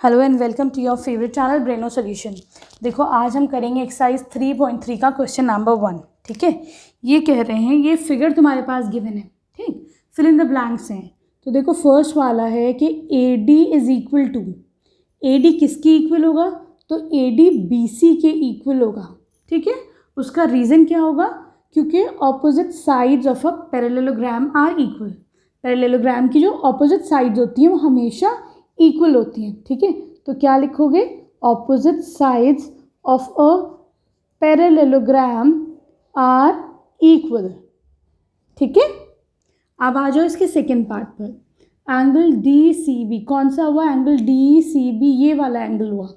Hello and welcome to your favourite channel Breno solution. देखो आज हम करेंगे एक्सरसाइज 3.3 का क्वेश्चन नंबर 1। ठीक है, ये कह रहे हैं ये फिगर तुम्हारे पास गिवन है, ठीक, फिल इन द ब्लैंक्स हैं। तो देखो फर्स्ट वाला है कि A D is equal to, A D किसकी इक्वल होगा? तो ए डी बी सी के इक्वल होगा। ठीक है, उसका रीज़न क्या होगा? क्योंकि opposite sides of a parallelogram are equal. Parallelogram की जो ऑपोजिट साइड्स होती हैं वो हमेशा इक्वल होती हैं। ठीक है, तो क्या लिखोगे? Opposite sides of a parallelogram are equal. ठीक है, अब आ जाओ इसके सेकेंड पार्ट पर। एंगल डी सी बी कौन सा हुआ? एंगल डी सी बी ये वाला एंगल हुआ,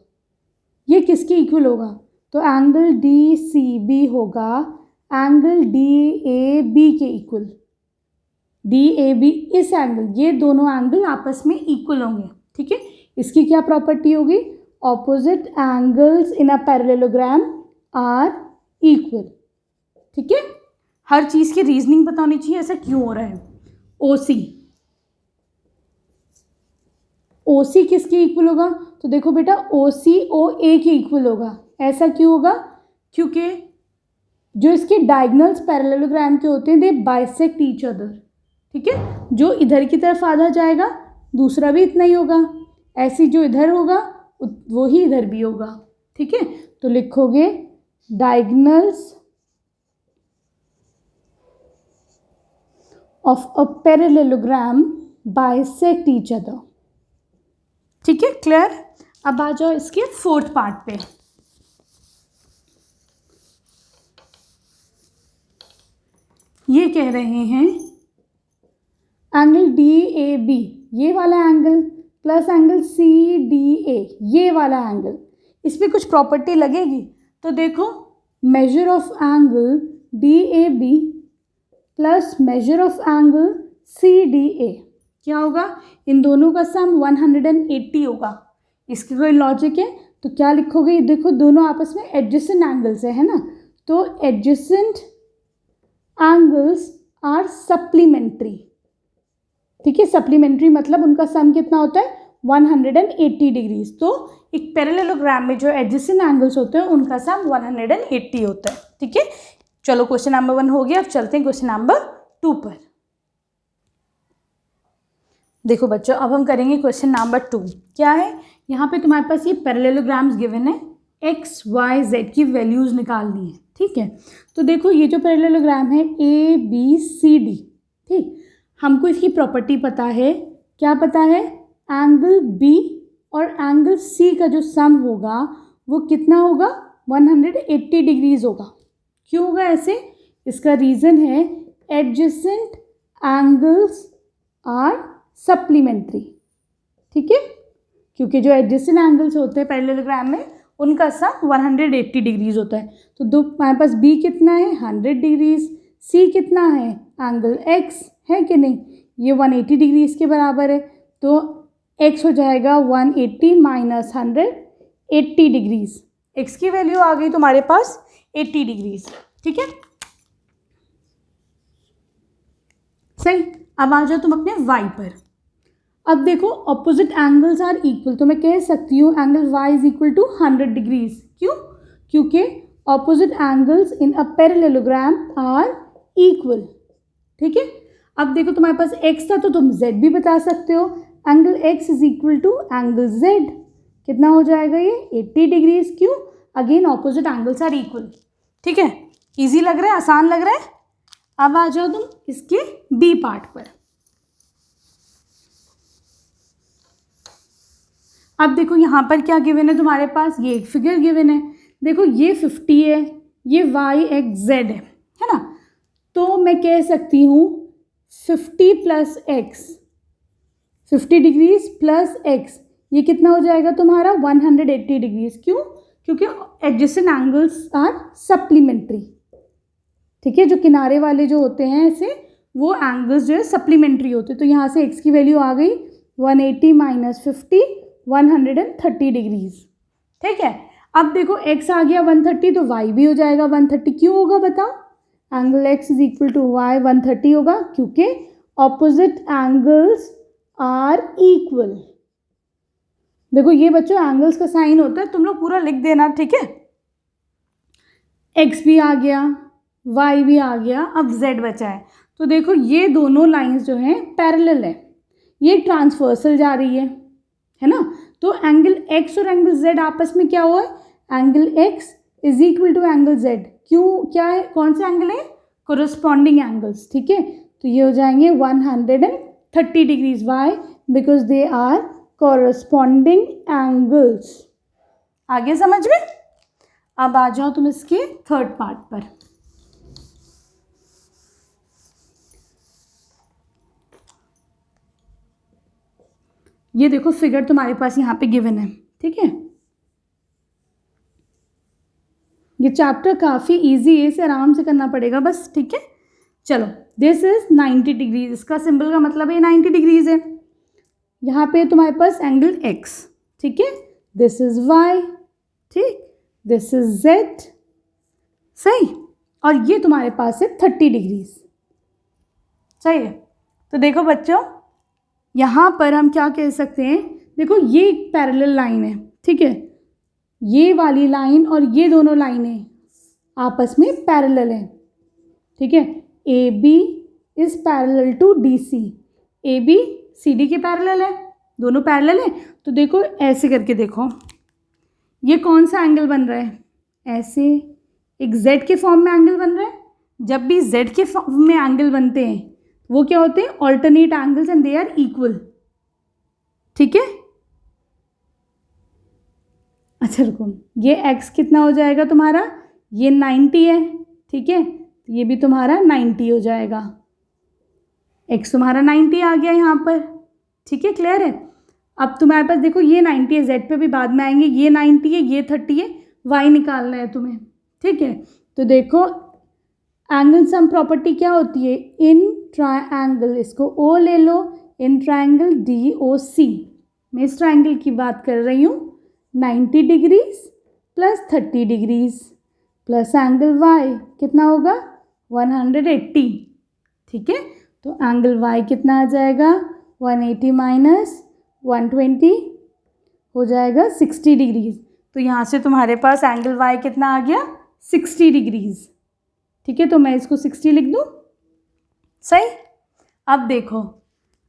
ये किसके इक्वल होगा? तो एंगल डी सी बी होगा एंगल डी ए बी के इक्वल। डी ए बी इस एंगल, ये दोनों एंगल आपस में इक्वल होंगे। ठीक है, इसकी क्या प्रॉपर्टी होगी? Opposite angles in a parallelogram are equal. ठीक है, हर चीज़ की रीजनिंग पता होनी चाहिए ऐसा क्यों हो रहा है। ओ सी किसके इक्वल होगा? तो देखो बेटा ओ सी ओ ए के इक्वल होगा। ऐसा क्यों होगा? क्योंकि जो इसके डायगोनल्स पैरेललोग्राम के होते हैं दे बाइसेक्ट ईच अदर। ठीक है, जो इधर की तरफ आधा जाएगा दूसरा भी इतना ही होगा, ऐसी जो इधर होगा वो ही इधर भी होगा। ठीक है, तो लिखोगे diagonals of a parallelogram bisect each other. ठीक है, क्लियर? अब आ जाओ इसके फोर्थ पार्ट पे। ये कह रहे हैं एंगल डी ए बी ये वाला angle plus angle C D A ये वाला एंगल, इस पर कुछ प्रॉपर्टी लगेगी। तो देखो measure of angle D A B plus measure of angle C D A क्या होगा? इन दोनों का सम 180 होगा। इसकी कोई लॉजिक है? तो क्या लिखोगे? देखो दोनों आपस में एडजेसेंट एंगल्स है ना, तो एडजेसेंट एंगल्स आर सप्लीमेंट्री। ठीक है, सप्लीमेंट्री मतलब उनका सम कितना होता है? 180 डिग्रीज। तो एक पैरेललोग्राम में जो एडजेसेंट एंगल्स होते हैं उनका सम 180 होता है। ठीक है, चलो क्वेश्चन नंबर 1 हो गया। अब चलते हैं क्वेश्चन नंबर 2 पर। देखो बच्चों अब हम करेंगे क्वेश्चन नंबर 2। क्या है? यहाँ पे तुम्हारे पास ये पैरेललोग्राम्स गिवन है, एक्स वाई जेड की वैल्यूज निकालनी है। ठीक है, तो देखो ये जो पैरेललोग्राम है ए बी सी डी, ठीक, हमको इसकी प्रॉपर्टी पता है। क्या पता है? एंगल बी और एंगल सी का जो सम होगा वो कितना होगा? 180 डिग्रीज होगा। क्यों होगा ऐसे? इसका रीज़न है एडजेसेंट एंगल्स आर सप्लीमेंट्री। ठीक है, क्योंकि जो एडजेसेंट एंगल्स होते हैं पैरेललोग्राम में उनका सम 180 डिग्रीज होता है। तो दो हमारे पास बी कितना है? 100 डिग्रीज। सी कितना है? एंगल एक्स है कि नहीं, ये 180 डिग्री इसके बराबर है। तो x हो जाएगा 180 माइनस 100, 80 डिग्रीज। x की वैल्यू आ गई तुम्हारे पास 80 डिग्रीज। ठीक है, सही। अब आ जाओ तुम अपने y पर। अब देखो ऑपोजिट एंगल्स आर इक्वल, तो मैं कह सकती हूँ angle y is equal to 100 degrees. क्यों? क्योंकि opposite angles in a parallelogram are equal. ठीक है, अब देखो तुम्हारे पास x था तो तुम z भी बता सकते हो। Angle x is equal to angle z कितना हो जाएगा? ये 80 डिग्रीज। क्यों? Again opposite angles are equal. ठीक है, इजी लग रहा है, आसान लग रहा है। अब आ जाओ तुम इसके b पार्ट पर। अब देखो यहाँ पर क्या गिवन है तुम्हारे पास? ये एक फिगर गिवन है। देखो ये 50 है, ये y x z है ना, तो मैं कह सकती हूँ 50 plus x, 50 degrees plus x, ये कितना हो जाएगा तुम्हारा? 180 डिग्रीज। क्यों? क्योंकि एडजेसेंट एंगल्स आर सप्लीमेंट्री। ठीक है, जो किनारे वाले जो होते हैं ऐसे वो एंगल्स जो है सप्लीमेंट्री होते हैं। तो यहाँ से एक्स की वैल्यू आ गई 180 माइनस 50, 130 डिग्रीज। ठीक है, अब देखो x आ गया 130 तो y भी हो जाएगा 130। क्यों होगा बताओ? Angle x is equal to y 130 होगा क्योंकि ऑपोजिट एंगल्स आर इक्वल। देखो ये बच्चों एंगल्स का साइन होता है, तुम लोग पूरा लिख देना, ठीक है। एक्स भी आ गया, वाई भी आ गया, अब जेड बचा है। तो देखो ये दोनों लाइंस जो हैं पैरेलल है, ये ट्रांसवर्सल जा रही है ना। तो एंगल एक्स और एंगल जेड आपस में क्या हुआ है, angle X is equal to angle Z. क्यों, क्या है, कौन से एंगल है, कोरस्पॉन्डिंग एंगल्स, ठीक है। तो ये हो जाएंगे 130 degrees. Why, because they are corresponding angles. आगे समझ में। अब आ जाओ तुम इसके थर्ड पार्ट पर। ये देखो फिगर तुम्हारे पास यहाँ पे गिवन है, ठीक है। ये चैप्टर काफ़ी इजी है, इसे आराम से करना पड़ेगा बस, ठीक है। चलो, दिस इज 90 डिग्रीज, इसका सिंबल का मतलब है 90 डिग्रीज है। यहाँ पे तुम्हारे पास एंगल एक्स, ठीक है, दिस इज वाई, ठीक, दिस इज जेड, सही, और ये तुम्हारे पास है 30 डिग्रीज, सही है। तो देखो बच्चों, यहाँ पर हम क्या कह सकते हैं, देखो ये एक पैरेलल लाइन है, ठीक है, ये वाली लाइन और ये दोनों लाइनें आपस में पैरेलल हैं, ठीक है। A B is parallel to D C, A B C D के पैरेलल है, दोनों पैरेलल है। तो देखो ऐसे करके देखो, ये कौन सा एंगल बन रहा है, ऐसे एक जेड के फॉर्म में एंगल बन रहा है। जब भी जेड के फॉर्म में एंगल बनते हैं वो क्या होते हैं, alternate angles and they are equal, ठीक है। अच्छा रुको, ये x कितना हो जाएगा तुम्हारा, ये 90 है, ठीक है, तो ये भी तुम्हारा 90 हो जाएगा, x तुम्हारा 90 आ गया यहाँ पर, ठीक है, क्लियर है। अब तुम्हारे पास देखो ये 90 है, z पे भी बाद में आएंगे, ये 90 है, ये 30 है, y निकालना है तुम्हें, ठीक है। तो देखो एंगल सम प्रॉपर्टी क्या होती है, इन ट्रायंगल, इसको O ले लो, इन ट्रायंगल DOC, मैं इस ट्रायंगल की बात कर रही हूँ, 90 degrees plus 30 degrees plus angle y कितना होगा 180, ठीक है। तो एंगल y कितना आ जाएगा 180 माइनस 120 हो जाएगा 60 डिग्रीज। तो यहाँ से तुम्हारे पास एंगल y कितना आ गया 60 डिग्रीज, ठीक है। तो मैं इसको 60 लिख दूँ, सही। अब देखो,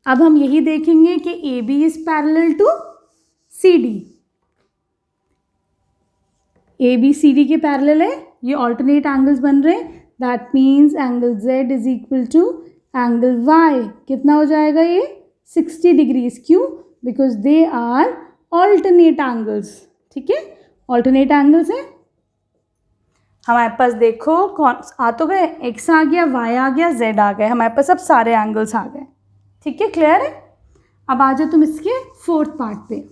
अब हम यही देखेंगे कि A B is parallel to C D, A B C D के पैरेलल है, ये ऑल्टरनेट एंगल्स बन रहे हैं, that means angle Z is equal to angle Y, कितना हो जाएगा ये 60 डिग्रीज। क्यों, because they are alternate angles, ठीक है, ऑल्टरनेट एंगल्स है। हमारे पास देखो कौन आ तो गए, एक्स आ गया, वाई आ गया, जेड आ गए, हमारे पास अब सारे एंगल्स आ गए, ठीक है, क्लियर है। अब आ जाओ तुम इसके फोर्थ पार्ट पे।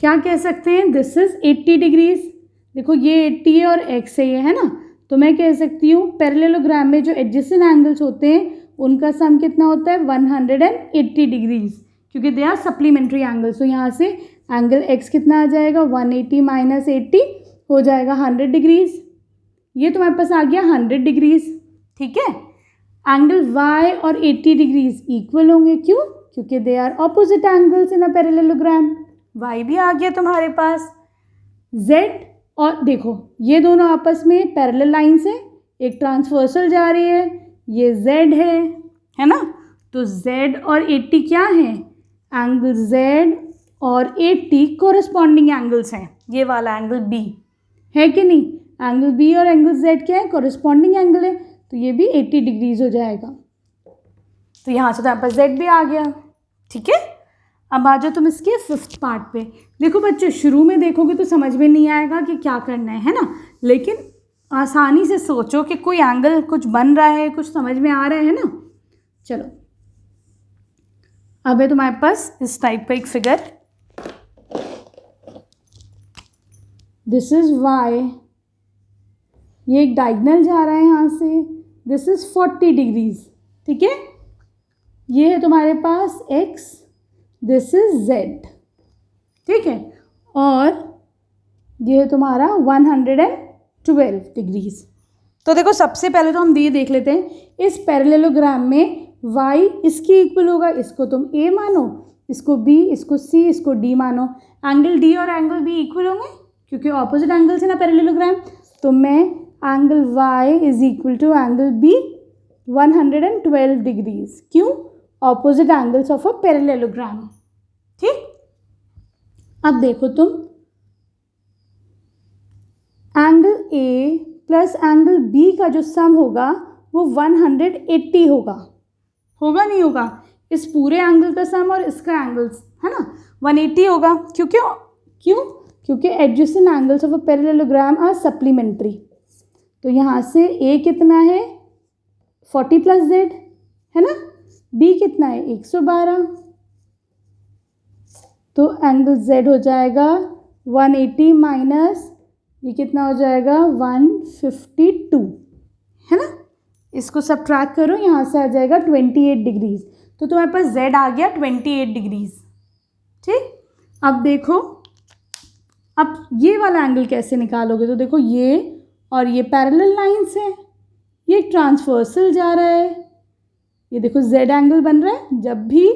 क्या कह सकते हैं, दिस इज 80 डिग्रीज, देखो ये 80 है और एक्स है ना। तो मैं कह सकती हूँ पैरेललोग्राम में जो एडजेसेंट एंगल्स होते हैं उनका सम कितना होता है 180 डिग्रीज, क्योंकि दे आर सप्लीमेंट्री एंगल्स। तो यहाँ से एंगल एक्स कितना आ जाएगा 180 माइनस 80 हो जाएगा 100 डिग्रीज, ये तुम्हारे पास आ गया 100 डिग्रीज, ठीक है। एंगल वाई और 80 डिग्रीज इक्वल होंगे, क्यों, क्योंकि they are opposite angles in a parallelogram. Y भी आ गया तुम्हारे पास, जेड और देखो ये दोनों आपस में पैरेलल लाइन्स है, एक ट्रांसवर्सल जा रही है, ये जेड है ना। तो जेड और 80 क्या है, एंगल जेड और 80 कोरस्पॉन्डिंग एंगल्स हैं, ये वाला एंगल बी है कि नहीं, एंगल बी और एंगल जेड क्या है, कोरस्पॉन्डिंग एंगल है, तो ये भी 80 डिग्रीज हो जाएगा। तो यहाँ से तो यहाँ पर जेड भी आ गया, ठीक है। अब आ जाओ तुम इसके फिफ्थ पार्ट पे। देखो बच्चों, शुरू में देखोगे तो समझ में नहीं आएगा कि क्या करना है ना, लेकिन आसानी से सोचो कि कोई एंगल कुछ बन रहा है, कुछ समझ में आ रहा है ना। चलो, अब है तुम्हारे पास इस टाइप का एक फिगर, दिस इज वाई, ये एक डायगोनल जा रहा है यहाँ से, दिस इज 40 डिग्रीज, ठीक है। ये है तुम्हारे पास एक्स, दिस इज जेड, ठीक है, और ये है तुम्हारा 112 डिग्रीज, तो देखो सबसे पहले तो हम ये देख लेते हैं, इस पैरेललोग्राम में y इसकी इक्वल होगा, इसको तुम a मानो, इसको b, इसको c, इसको d मानो। एंगल d और एंगल b इक्वल होंगे क्योंकि ऑपोजिट एंगल्स है ना पैरेललोग्राम। तो मैं angle y is equal to angle b 112 degrees. क्यों? Opposite angles of a parallelogram. ठीक, अब देखो तुम angle a plus angle b का जो सम होगा वो 180 होगा। होगा नहीं होगा? इस पूरे एंगल का सम और इसका एंगल्स है ना 180 होगा। क्योंकि adjacent angles of a parallelogram are supplementary. तो यहाँ से a कितना है 40 प्लस z है ना, b कितना है 112, तो एंगल z हो जाएगा 180 माइनस ये कितना हो जाएगा 152 है ना। इसको सब्ट्रैक्ट करो, यहाँ से आ जाएगा 28 डिग्रीज। तो तुम्हारे पास z आ गया 28 डिग्रीज। ठीक, अब देखो अब ये वाला एंगल कैसे निकालोगे। तो देखो ये और ये पैरेलल लाइंस है, ये ट्रांसवर्सल जा रहा है, ये देखो z एंगल बन रहा है। जब भी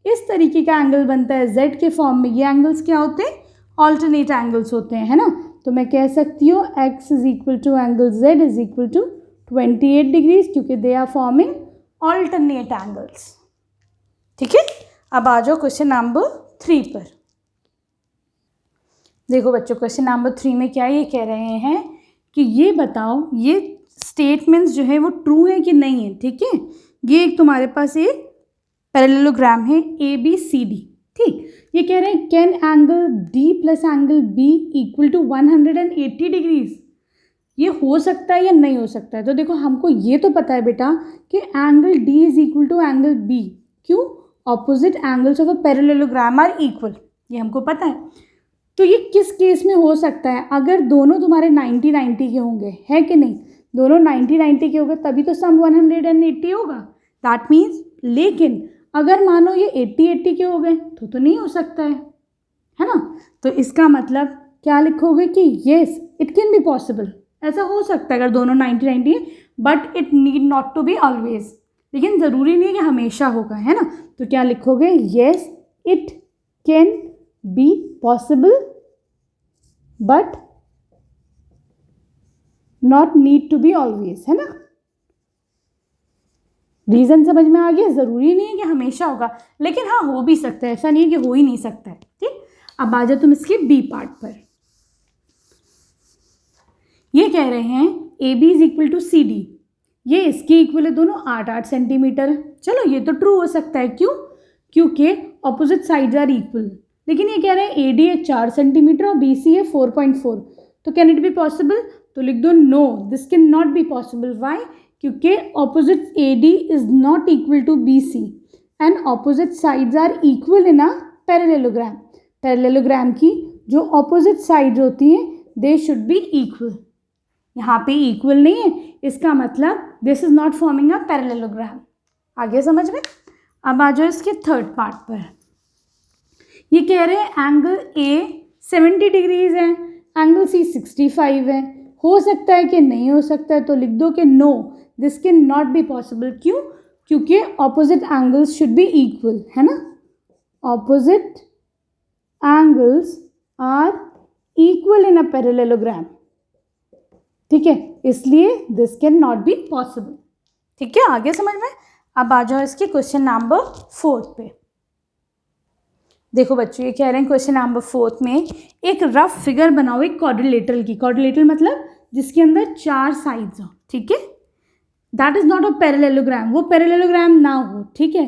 इस तरीके का एंगल बनता है z के फॉर्म में, ये एंगल्स क्या होते हैं? ऑल्टरनेट एंगल्स होते हैं, है ना। तो मैं कह सकती हूँ x is equal to angle z is equal to 28 degrees, क्योंकि they are forming alternate angles. ठीक है, अब आ जाओ क्वेश्चन नंबर 3 पर। देखो बच्चों, क्वेश्चन नंबर 3 में क्या ये कह रहे हैं कि ये बताओ ये स्टेटमेंट्स जो है वो ट्रू है कि नहीं है। ठीक है, ये एक तुम्हारे पास एक पैरेललोग्राम है ABCD। ठीक, ये कह रहे हैं can angle D plus angle B equal to 180 degrees. ये हो सकता है या नहीं हो सकता है। तो देखो हमको ये तो पता है बेटा कि angle D is equal to angle B। क्यों? Opposite angles of a parallelogram are equal, ये हमको पता है। तो ये किस केस में हो सकता है? अगर दोनों तुम्हारे 90-90 के होंगे, है कि नहीं? दोनों 90-90 के होंगे तभी तो सम 180 होगा, दैट मीन्स। लेकिन अगर मानो ये 80-80 के हो गए तो नहीं हो सकता है ना। तो इसका मतलब क्या लिखोगे कि yes it can be possible, ऐसा हो सकता है अगर दोनों 90-90 है, but it need not to be always. लेकिन ज़रूरी नहीं है कि हमेशा होगा, है ना। तो क्या लिखोगे? Yes it can be possible but not need to be always, है ना। रीज़न समझ में आ गया? ज़रूरी नहीं है कि हमेशा होगा, लेकिन हाँ हो भी सकता है, ऐसा नहीं है कि हो ही नहीं सकता है। ठीक, अब आ जाओ तुम इसके बी पार्ट पर। ये कह रहे हैं AB is equal to CD, ये इसके इक्वल है, दोनों 8-8 सेंटीमीटर। चलो ये तो ट्रू हो सकता है। क्यों? क्योंकि ऑपोजिट साइड्स आर इक्वल। लेकिन ये कह रहे हैं AD है 4 सेंटीमीटर और BC है 4.4, तो कैन इट बी पॉसिबल? तो लिख दो no, this can not be possible. Why? क्योंकि opposite AD is not equal to BC and opposite sides are equal in a parallelogram. Parallelogram की जो ऑपोजिट साइड्स होती हैं दे शुड बी इक्वल। यहाँ पे इक्वल नहीं है, इसका मतलब this is not forming a parallelogram. आगे समझ में? अब आ जाओ इसके थर्ड पार्ट पर। ये कह रहे हैं एंगल A 70 डिग्रीज है, एंगल C 65 है। हो सकता है कि नहीं हो सकता है? तो लिख दो कि no, this can not be possible. क्यों? क्योंकि opposite angles should be equal, है ना। Opposite angles are equal in a parallelogram. ठीक है, इसलिए this can not be possible. ठीक है, आगे समझ में? अब आ जाओ इसके क्वेश्चन नंबर 4 पे। देखो बच्चों, ये कह रहे हैं क्वेश्चन नंबर 4 में एक रफ फिगर बनाओ एक क्वाड्रिलेटरल की। क्वाड्रिलेटरल मतलब जिसके अंदर 4 साइड्स हो। ठीक है, that is not a parallelogram, वो पैरेललोग्राम ना हो। ठीक है,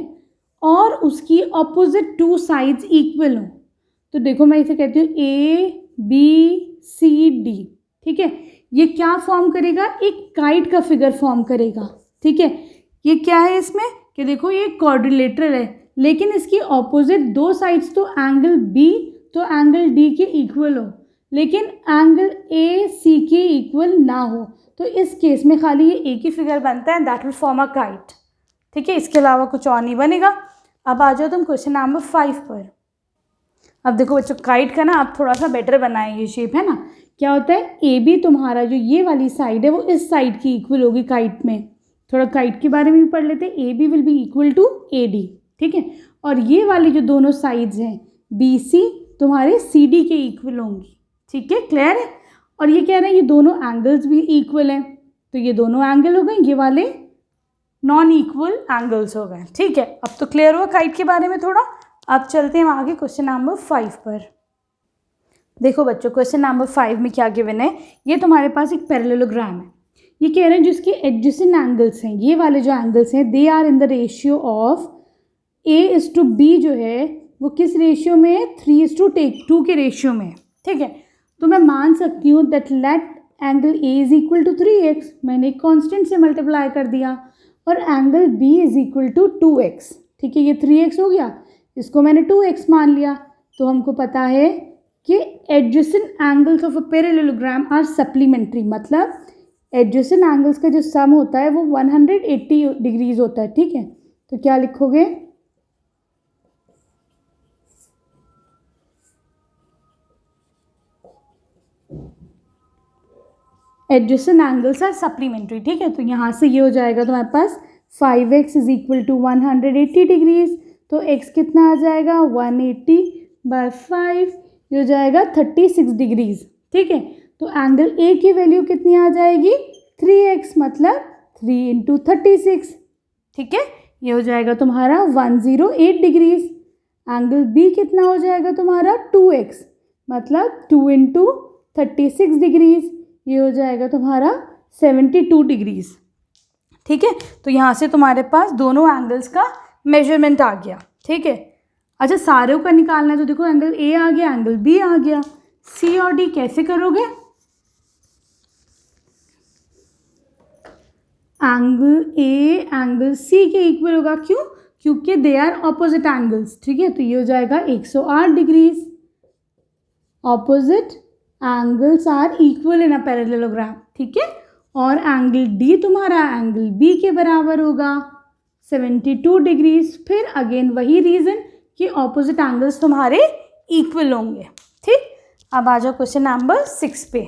और उसकी ऑपोजिट 2 साइड्स इक्वल हो। तो देखो मैं इसे कहती हूँ ABCD। ठीक है, ये क्या फॉर्म करेगा? एक काइट का फिगर फॉर्म करेगा। ठीक है, ये क्या है इसमें कि देखो ये क्वाड्रिलेटरल है, लेकिन इसकी ऑपोजिट 2 साइड्स तो एंगल B तो एंगल D के इक्वल हो, लेकिन एंगल AC के इक्वल ना हो। तो इस केस में खाली ये एक ही फिगर बनता है, that will form a kite. ठीक है, इसके अलावा कुछ और नहीं बनेगा। अब आ जाओ तुम क्वेश्चन नंबर 5 पर। अब देखो बच्चों, काइट का ना आप थोड़ा सा बेटर बनाए ये शेप, है ना, क्या होता है, ए बी तुम्हारा जो ये वाली साइड है वो इस साइड की इक्वल होगी काइट में। थोड़ा काइट के बारे में भी पढ़ लेते हैं। A B will be equal to A D, ठीक है। और ये वाली जो दोनों साइड्स हैं बी सी तुम्हारे सी डी के इक्वल होंगी, ठीक है, क्लियर है। और ये कह रहे हैं ये दोनों एंगल्स भी इक्वल हैं, तो ये दोनों एंगल हो गए, ये वाले नॉन इक्वल एंगल्स हो गए, ठीक है। अब तो क्लियर हुआ काइट के बारे में थोड़ा। अब चलते हैं आगे क्वेश्चन नंबर 5 पर। देखो बच्चों क्वेश्चन नंबर 5 में क्या गिवन है, ये तुम्हारे पास एक पैरेललोग्राम है। ये कह रहे हैं जिसके एडजेसेंट एंगल्स हैं, ये वाले जो एंगल्स हैं they are in the ratio of A:B जो है वो किस रेशियो में है, 3:2 के रेशियो में, ठीक है। तो मैं मान सकती हूँ that let angle A is equal to 3x, मैंने एक कॉन्स्टेंट से मल्टीप्लाई कर दिया, और angle B is equal to 2x, ठीक है। ये 3x हो गया, इसको मैंने 2x मान लिया। तो हमको पता है कि adjacent angles of a parallelogram are supplementary, मतलब एडजेसेंट एंगल्स का जो सम होता है वो 180 डिग्रीज होता है, ठीक है। तो क्या लिखोगे, एडजेसेंट एंगल्स आर सप्लीमेंट्री, ठीक है। तो यहाँ से ये हो जाएगा तुम्हारे पास 5x is equal to 180 degrees, तो x कितना आ जाएगा 180/5, ये हो जाएगा 36 डिग्रीज, ठीक है। तो एंगल A की वैल्यू कितनी आ जाएगी 3x, मतलब 3 × 36, ठीक है। ये हो जाएगा तुम्हारा 108 डिग्रीज। एंगल B कितना हो जाएगा तुम्हारा 2x, मतलब 2 × 36 डिग्रीज, ये हो जाएगा तुम्हारा 72 डिग्रीज, ठीक है। तो यहाँ से तुम्हारे पास दोनों एंगल्स का मेजरमेंट आ गया, ठीक है। अच्छा सारे का निकालना है, तो देखो एंगल A आ गया, एंगल B आ गया, C और D कैसे करोगे, एंगल A एंगल C के इक्वल होगा, क्यों, क्योंकि दे आर ऑपोजिट एंगल्स, ठीक है। तो ये हो जाएगा 108 degrees, opposite angles are equal in a parallelogram, ठीक है। और एंगल D तुम्हारा एंगल B के बराबर होगा 72 डिग्रीज। फिर अगेन वही रीज़न कि ऑपोजिट एंगल्स तुम्हारे इक्वल होंगे, ठीक। अब आ जाओ क्वेश्चन नंबर 6 पे।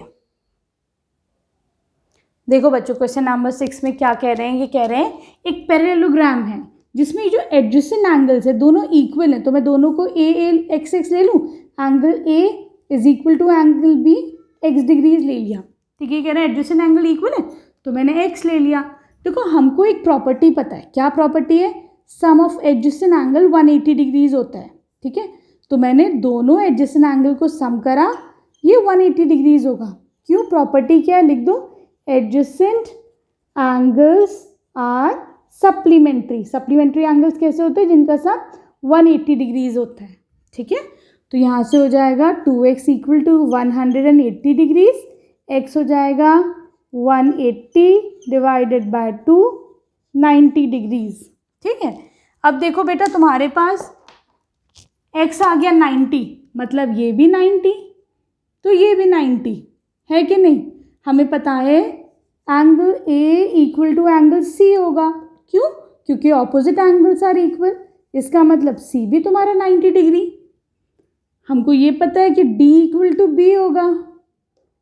देखो बच्चों क्वेश्चन नंबर 6 में क्या कह रहे हैं, ये कह रहे हैं एक पैरेललोग्राम है जिसमें जो एडजेसेंट एंगल्स है दोनों इक्वल हैं, तो मैं दोनों को x ले लूँ, angle A is equal to angle B x degrees ले लिया, ठीक है। कह रहे हैं एडजेसेंट एंगल इक्वल है, तो मैंने x ले लिया। देखो हमको एक प्रॉपर्टी पता है, क्या प्रॉपर्टी है, सम ऑफ एडजेसेंट एंगल 180 डिग्रीज होता है, ठीक है। तो मैंने दोनों एडजेसेंट एंगल को सम करा, ये 180 डिग्रीज होगा, क्यों, प्रॉपर्टी क्या है, लिख दो, adjacent angles are supplementary. Supplementary angles कैसे होते हैं, जिनका सम 180 डिग्रीज होता है, ठीक है। तो यहाँ से हो जाएगा 2x equal to 180 degrees, x हो जाएगा 180 डिवाइडेड बाय 2 90 डिग्रीज, ठीक है। अब देखो बेटा तुम्हारे पास x आ गया 90, मतलब ये भी 90, तो ये भी 90 है कि नहीं। हमें पता है angle A equal to angle C होगा, क्यों, क्योंकि ऑपोजिट एंगल्स आर इक्वल, इसका मतलब C भी तुम्हारा 90 डिग्री। हमको ये पता है कि D इक्वल टू B होगा,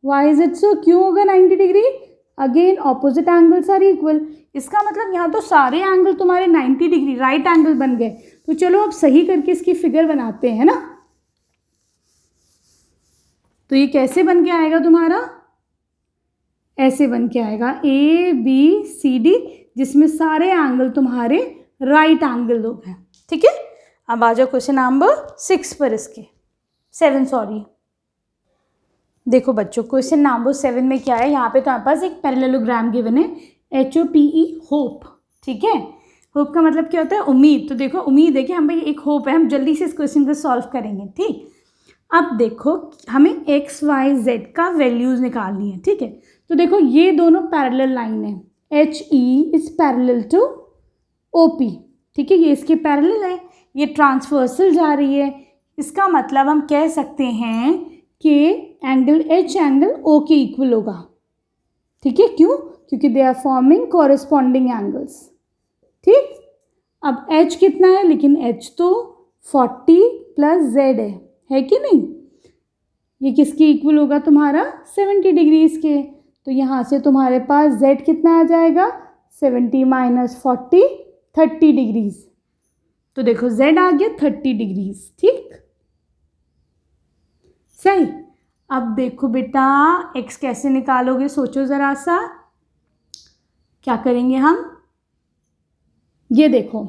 वाई इज इट सो, क्यों होगा 90 degree, again opposite angles are equal, इसका मतलब यहाँ तो सारे एंगल तुम्हारे 90 डिग्री राइट एंगल बन गए। तो चलो अब सही करके इसकी फिगर बनाते हैं ना। तो ये कैसे बन के आएगा तुम्हारा, ऐसे बन के आएगा ABCD, जिसमें सारे एंगल तुम्हारे राइट एंगल हो गए, ठीक है। अब आ जाओ क्वेश्चन नंबर 6 पर, इसके 7 सॉरी। देखो बच्चों क्वेश्चन नंबर 7 में क्या है, यहाँ पे तुम्हारे पास एक पैरेललोग्राम गिवन है, HOPE होप, ठीक है। होप का मतलब क्या होता है, उम्मीद। तो देखो उम्मीद है कि हम भाई एक होप है, हम जल्दी से इस क्वेश्चन को सॉल्व करेंगे, ठीक। अब देखो हमें x y z का वैल्यूज निकालनी है, ठीक है। तो देखो ये दोनों पैरेलल लाइन है, HE is parallel to OP, ठीक है, ये इसके पैरेलल है, ये ट्रांसवर्सल जा रही है, इसका मतलब हम कह सकते हैं कि एंगल H एंगल O के इक्वल होगा, ठीक है, क्यों, क्योंकि they are forming corresponding angles, ठीक। अब H कितना है, लेकिन H तो 40 + Z है कि नहीं, ये किसके इक्वल होगा तुम्हारा 70 डिग्रीज़ के। तो यहाँ से तुम्हारे पास z कितना आ जाएगा 70 माइनस 40 30 डिग्रीज़। तो देखो z आ गया 30 डिग्रीज़। ठीक, सही। अब देखो बेटा x कैसे निकालोगे, सोचो ज़रा सा। क्या करेंगे हम, ये देखो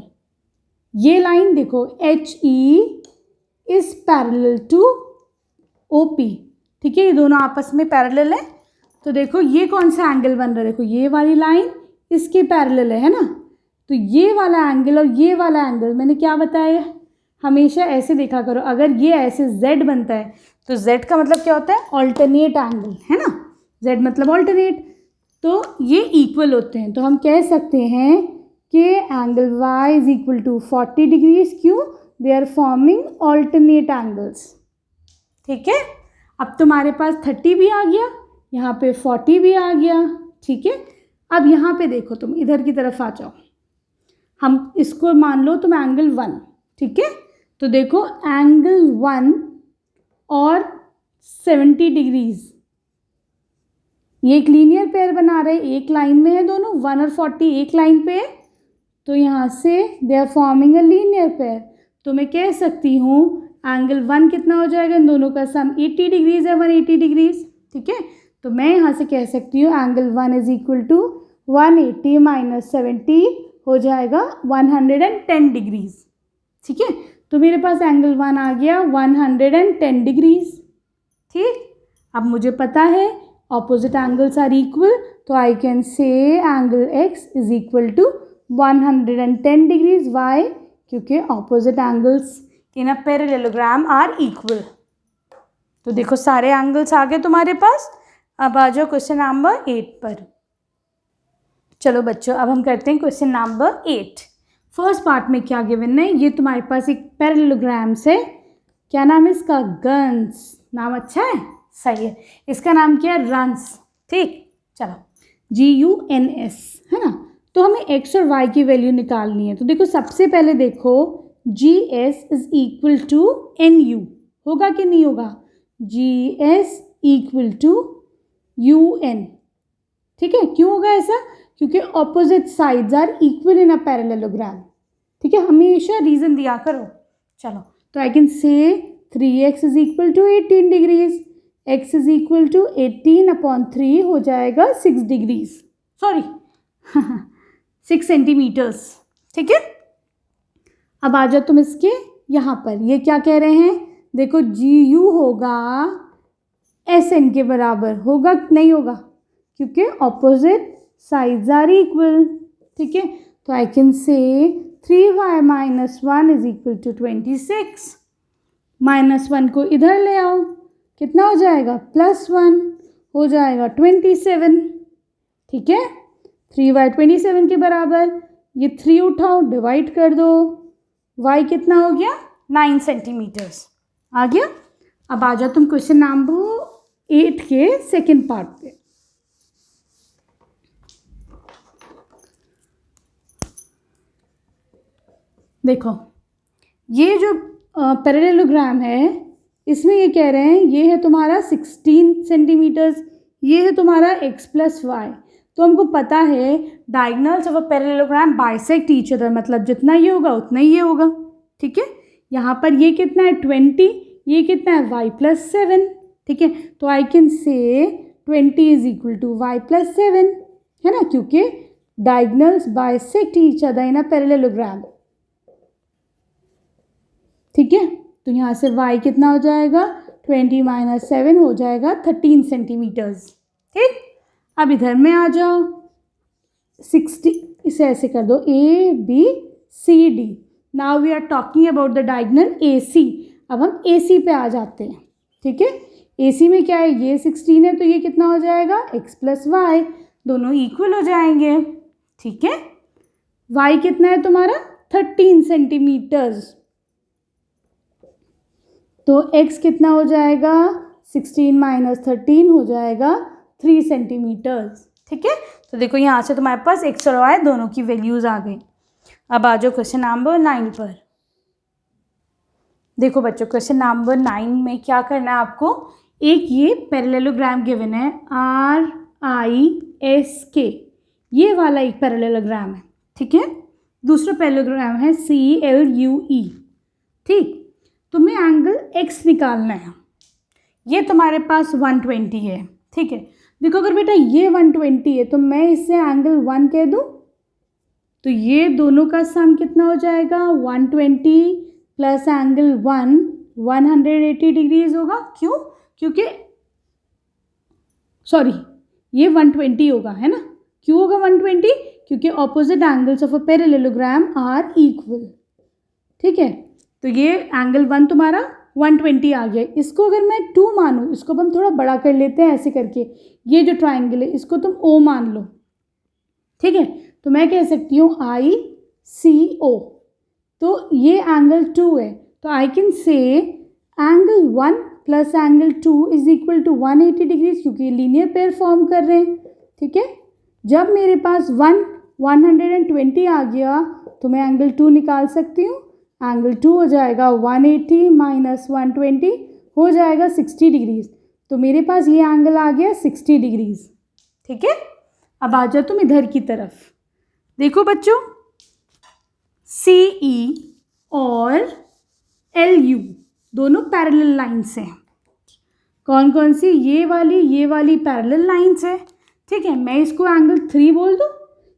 ये लाइन देखो HE is parallel to OP। ठीक है, ये दोनों आपस में पैरेलल है। तो देखो ये कौन सा एंगल बन रहा है, देखो ये वाली लाइन इसके पैरेलल है ना। तो ये वाला एंगल और ये वाला एंगल मैंने क्या बताया, हमेशा ऐसे देखा करो। अगर ये ऐसे z बनता है तो z का मतलब क्या होता है, ऑल्टरनेट एंगल, है ना। z मतलब ऑल्टरनेट, तो ये इक्वल होते हैं। तो हम कह सकते हैं कि angle y is equal to 40 degrees. क्यों, they are forming alternate angles. ठीक है, अब तुम्हारे पास 30 भी आ गया, यहाँ पे 40 भी आ गया। ठीक है, अब यहाँ पे देखो, तुम इधर की तरफ आ जाओ, हम इसको मान लो तुम एंगल 1। ठीक है, तो देखो एंगल 1 और 70 डिग्रीज ये एक लीनियर पेयर बना रहे, एक लाइन में है दोनों, 1 और 40 एक लाइन पे है। तो यहाँ से they are forming a linear pair. तो मैं कह सकती हूँ एंगल 1 कितना हो जाएगा, इन दोनों का सम 80 डिग्रीज है, 180 डिग्रीज। ठीक है, तो मैं यहाँ से कह सकती हूँ angle 1 is equal to 180 minus 70 हो जाएगा 110 डिग्रीज। ठीक है, तो मेरे पास एंगल 1 आ गया 110 डिग्रीज। ठीक, अब मुझे पता है ऑपोजिट एंगल्स आर इक्वल, तो I can say angle x is equal to 110 degrees. Why, क्योंकि opposite angles in a parallelogram are equal. तो देखो सारे एंगल्स आ गए तुम्हारे पास। अब आ जाओ क्वेश्चन नंबर 8 पर। चलो बच्चों, अब हम करते हैं क्वेश्चन नंबर 8। फर्स्ट पार्ट में क्या गिवन है, ये तुम्हारे पास एक पैरेललोग्राम है। क्या नाम है इसका, गन्स। नाम अच्छा है, सही है। इसका नाम क्या है, रन्स। ठीक, चलो GUNS, है ना। तो हमें x और y की वैल्यू निकालनी है। तो देखो सबसे पहले देखो GS is equal to NU, होगा कि नहीं होगा, GS इक्वल टू UN। ठीक है, क्यों होगा ऐसा, क्योंकि opposite sides are equal in a parallelogram. ठीक है, हमेशा रीजन दिया करो। चलो, तो I can say 3x is equal to 18 degrees. x is equal to 18/3 हो जाएगा 6 डिग्रीज, सॉरी 6 सेंटीमीटर्स। ठीक है, अब आ जाओ तुम इसके यहाँ पर, ये क्या कह रहे हैं, देखो GU होगा SN के बराबर, होगा नहीं होगा, क्योंकि ऑपोजिट साइड्स आर इक्वल। ठीक है, तो आई कैन से 3y minus 1 is equal to 26। -1 को इधर ले आओ, कितना हो जाएगा, +1 हो जाएगा 27। ठीक है, 3y 27 के बराबर, ये 3 उठाओ डिवाइड कर दो, y कितना हो गया 9 सेंटीमीटर्स आ गया। अब आ जाओ तुम क्वेश्चन नंबर 8 के सेकंड पार्ट पे। देखो ये जो पैरेललोग्राम है, इसमें ये कह रहे हैं ये है तुम्हारा 16 सेंटीमीटर्स, ये है तुम्हारा x प्लस वाई। तो हमको पता है diagonals of a parallelogram bisect each other, मतलब जितना ये होगा उतना ही ये होगा। ठीक है, यहाँ पर ये कितना है 20, ये कितना है y प्लस 7। ठीक है, तो I can say 20 is equal to y plus 7, है ना, क्योंकि diagonals bisect each other in a parallelogram. ठीक है, तो यहाँ से y कितना हो जाएगा 20 माइनस 7 हो जाएगा 13 सेंटीमीटर्स। ठीक, अब इधर में आ जाओ 60, इसे ऐसे कर दो ABCD। Now we are talking about the diagonal AC। अब हम AC पे आ जाते हैं। ठीक है, AC में क्या है, ये 16 है, तो ये कितना हो जाएगा x प्लस वाई, दोनों इक्वल हो जाएंगे। ठीक है, y कितना है तुम्हारा 13 सेंटीमीटर्स, तो x कितना हो जाएगा 16 माइनस 13 हो जाएगा 3 सेंटीमीटर्स। ठीक है, तो देखो यहाँ से तुम्हारे पास x और y दोनों की वैल्यूज़ आ गई। अब आ जाओ क्वेश्चन नंबर 9 पर। देखो बच्चों क्वेश्चन नंबर 9 में क्या करना है आपको, एक ये पैरेललोग्राम गिवन है RISK, ये वाला एक पैरेललोग्राम है, ठीक है। दूसरा पैरेललोग्राम है CLUE, ठीक। तुम्हें एंगल X निकालना है, ये तुम्हारे पास 120 है, ठीक है। देखो अगर बेटा ये 120 है तो मैं इससे एंगल 1 कह दूँ, तो ये दोनों का सम कितना हो जाएगा 120 प्लस एंगल 180 डिग्रीज होगा। क्यों? क्योंकि सॉरी ये 120 होगा, है ना। क्यों होगा 120? क्योंकि opposite angles of a parallelogram are equal, ठीक है। तो ये एंगल 1 तुम्हारा 120 आ गया। इसको अगर मैं 2 मानूँ, इसको हम थोड़ा बड़ा कर लेते हैं ऐसे करके, ये जो ट्राइंगल है इसको तुम O मान लो, ठीक है। तो मैं कह सकती हूँ ICO, तो ये एंगल 2 है, तो I can say angle 1 plus angle 2 is equal to 180 degrees, क्योंकि लीनियर पेयर फॉर्म कर रहे हैं, ठीक है। जब मेरे पास 120 आ गया तो मैं एंगल 2 निकाल सकती हूँ। एंगल 2 हो जाएगा 180 माइनस 120 हो जाएगा 60 डिग्रीज, तो मेरे पास ये एंगल आ गया 60 डिग्रीज, ठीक है। अब आ जाओ तुम इधर की तरफ, देखो बच्चों CE और LU दोनों पैरेलल लाइन्स हैं। कौन कौन सी? ये वाली पैरेलल लाइन्स है, ठीक है। मैं इसको एंगल 3 बोल दूँ,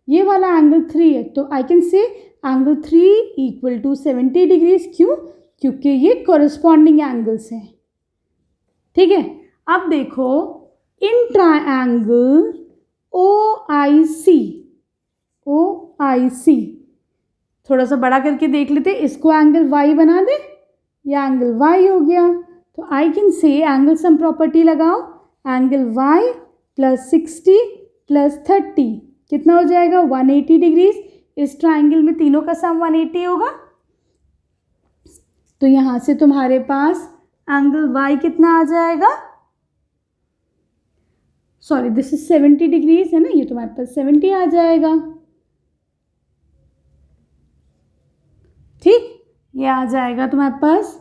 ये वाला एंगल 3 है, तो I can say angle 3 equal to 70 degrees. क्यों? क्योंकि ये कॉरस्पॉन्डिंग एंगल्स हैं, ठीक है। अब देखो इन ट्रायंगल OIC थोड़ा सा बड़ा करके देख लेते, इसको एंगल Y बना दे, या एंगल Y हो गया। तो I can say angle sum property लगाओ, एंगल Y प्लस 60 प्लस 30 कितना हो जाएगा 180 डिग्रीज। इस ट्राइंगल में तीनों का सम 180 होगा, तो यहाँ से तुम्हारे पास एंगल Y कितना आ जाएगा, सॉरी दिस इज 70 डिग्रीज है ना, ये तुम्हारे पास 70 आ जाएगा, ठीक। ये आ जाएगा तुम्हारे पास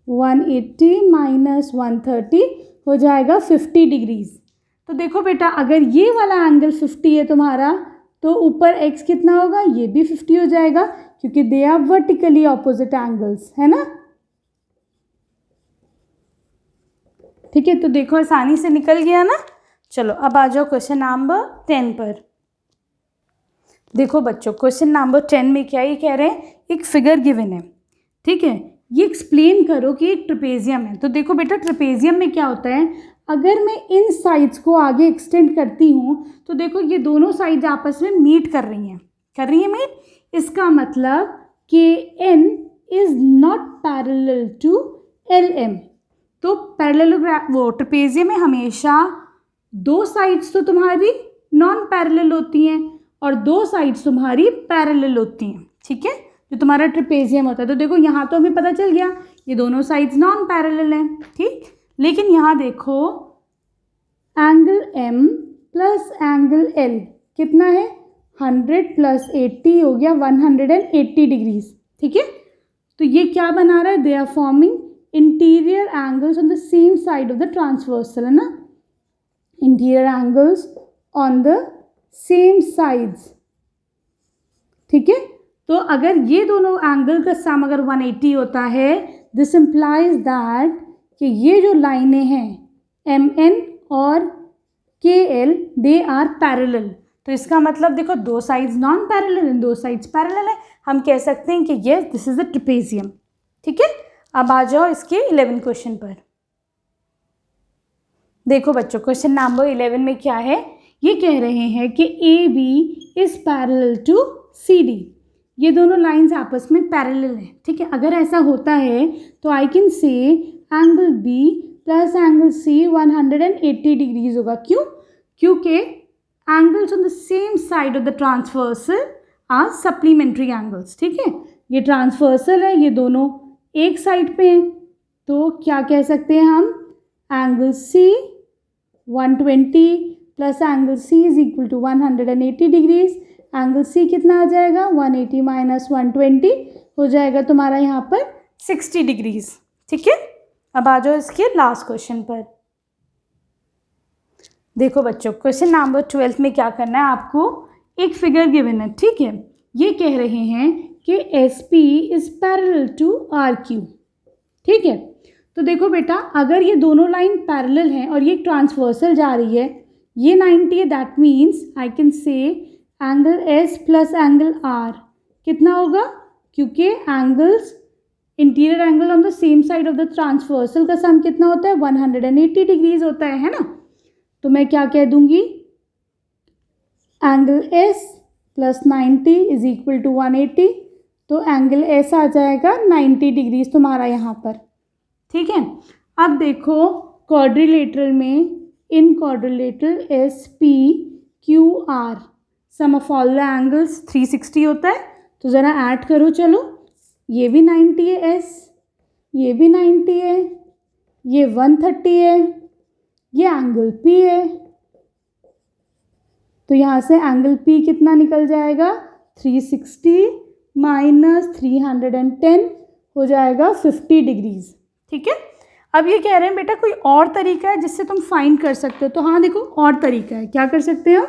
180 माइनस 130 हो जाएगा 50 डिग्रीज। तो देखो बेटा अगर ये वाला एंगल 50 है तुम्हारा, तो ऊपर x कितना होगा, ये भी 50 हो जाएगा, क्योंकि they are vertically opposite angles, है ना, ठीक है। तो देखो आसानी से निकल गया ना। चलो अब आ जाओ क्वेश्चन नंबर 10 पर। देखो बच्चों क्वेश्चन नंबर 10 में क्या ये कह रहे हैं, एक फिगर गिवन है, ठीक है। ये एक्सप्लेन करो कि एक ट्रेपेजियम है। तो देखो बेटा ट्रेपेजियम में क्या होता है, अगर मैं इन साइड्स को आगे एक्सटेंड करती हूँ तो देखो ये दोनों साइड्स आपस में मीट कर रही हैं मीट। इसका मतलब कि N is not parallel to LM। तो पैरेललोग्राम वो ट्रेपेजियम में हमेशा 2 साइड्स तो तुम्हारी नॉन पैरेलल होती हैं और 2 साइड्स तुम्हारी पैरेलल होती हैं, ठीक है, जो तुम्हारा ट्रेपेजियम होता है। तो देखो यहाँ तो हमें पता चल गया ये दोनों साइड्स नॉन पैरेलल हैं, ठीक। लेकिन यहाँ देखो angle M plus angle L कितना है 100 प्लस 80 हो गया 180 डिग्रीज, ठीक है। तो ये क्या बना रहा है, they are forming interior angles on the same side of the transversal, है ना, interior angles on the same sides, ठीक है। तो अगर ये दोनों एंगल का सम अगर 180 होता है, दिस इम्प्लाइज दैट कि ये जो लाइनें हैं MN और KL दे आर पैरेलल। तो इसका मतलब देखो 2 sides non parallel and 2 sides parallel है, हम कह सकते हैं कि yes this is the trapezium, ठीक है। अब आ जाओ इसके 11 क्वेश्चन पर। देखो बच्चों क्वेश्चन नंबर 11 में क्या है, ये कह रहे हैं कि AB is parallel to CD। ये दोनों लाइंस आपस में पैरेलल हैं, ठीक है। अगर ऐसा होता है तो I can say angle B plus angle C 180 degrees होगा। क्यों? क्योंकि angles on the same side of the transversal are supplementary angles, ठीक है। ये ट्रांसवर्सल है, ये दोनों एक साइड पे हैं, तो क्या कह सकते हैं हम, angle C 120 plus angle C is equal to 180 degrees. Angle C कितना आ जाएगा 180 माइनस 120 हो जाएगा तुम्हारा यहाँ पर 60 डिग्रीज, ठीक है। अब आ जाओ इसके लास्ट क्वेश्चन पर। देखो बच्चों, क्वेश्चन नंबर 12 में क्या करना है आपको, एक फिगर गिवन है, ठीक है। ये कह रहे हैं कि S P is parallel to R Q, ठीक है। तो देखो बेटा, अगर ये दोनों लाइन पैरेलल हैं और ये ट्रांसवर्सल जा रही है, ये 90 है, that means I can say angle S plus angle R कितना होगा, क्योंकि angles interior angle on the same side of the transversal का सम कितना होता है, 180 डिग्रीज होता है ना। तो मैं क्या कह दूंगी, angle S plus 90 is equal to 180, तो एंगल एस आ जाएगा 90 डिग्रीज तुम्हारा यहाँ पर, ठीक है। अब देखो क्वाड्रिलेटरल में, in quadrilateral S P Q R sum of all the angles 360 होता है, तो ज़रा ऐड करो, चलो। ये भी 90 है एस, ये भी 90 है, ये 130 है, ये एंगल पी है, तो यहाँ से एंगल पी कितना निकल जाएगा, 360 माइनस 310 हो जाएगा 50 डिग्रीज, ठीक है। अब ये कह रहे हैं बेटा कोई और तरीका है जिससे तुम फाइंड कर सकते हो, तो हाँ देखो और तरीका है, क्या कर सकते हो,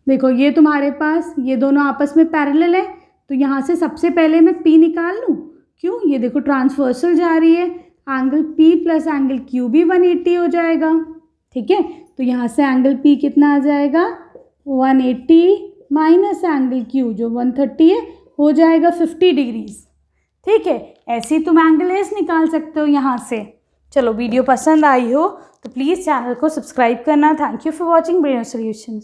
देखो ये तुम्हारे पास ये दोनों आपस में पैरेलल है, तो यहाँ से सबसे पहले मैं P निकाल लूँ, क्यों, ये देखो ट्रांसवर्सल जा रही है, angle P plus angle Q भी 180 हो जाएगा, ठीक है। तो यहाँ से एंगल P कितना आ जाएगा, 180 माइनस एंगल Q जो 130 है, हो जाएगा 50 डिग्रीज, ठीक है। ऐसे ही तुम एंगल एस निकाल सकते हो यहाँ से। चलो, वीडियो पसंद आई हो तो प्लीज़ चैनल को सब्सक्राइब करना। Thank you for watching Breno solutions.